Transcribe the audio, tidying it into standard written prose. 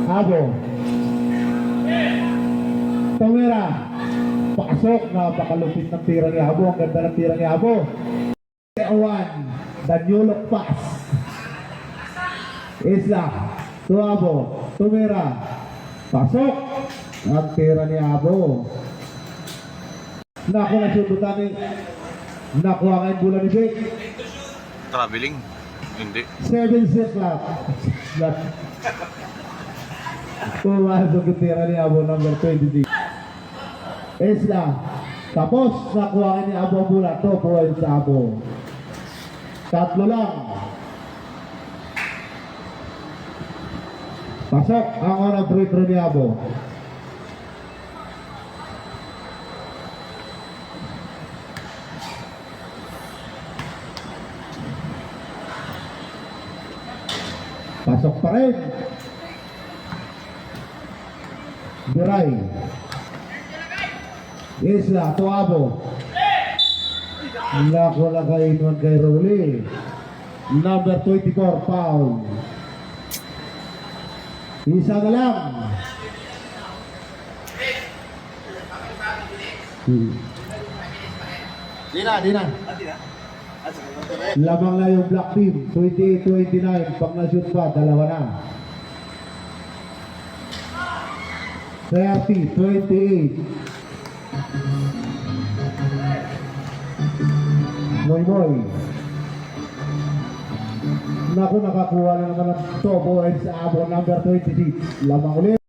Abo. Tumira. Pasok. Napakalupit ng tira ni Abo. Ang ganda ng tira ni Abo. Awan. Danyulok pass. Isla. Tuabo. Tumira. Pasok. Ang tira ni Abo. Naku na subutan ni. Nakuha nga yung bola ni Vic. Traveling? Hindi. 7 set lang. Pumasok yung tira ni Abo number 26. Isla. Tapos nakuha ni Abo ang bola. 2 points sa Abo. 3 lang. Pasok ang unang free throw ni Abo. Pasok pa rin. Duray. Isla, Tuabo. Nako na kainuan kay Rowley. Number 24, foul. Isa na lang. Di na. Lamang na yung black team. 28-29. Pag na-shoot pa, dalawa na. 30-28. Moy. Naku, nakakuha na naman ng 2 points sa Abo number 26. Lamang ulit.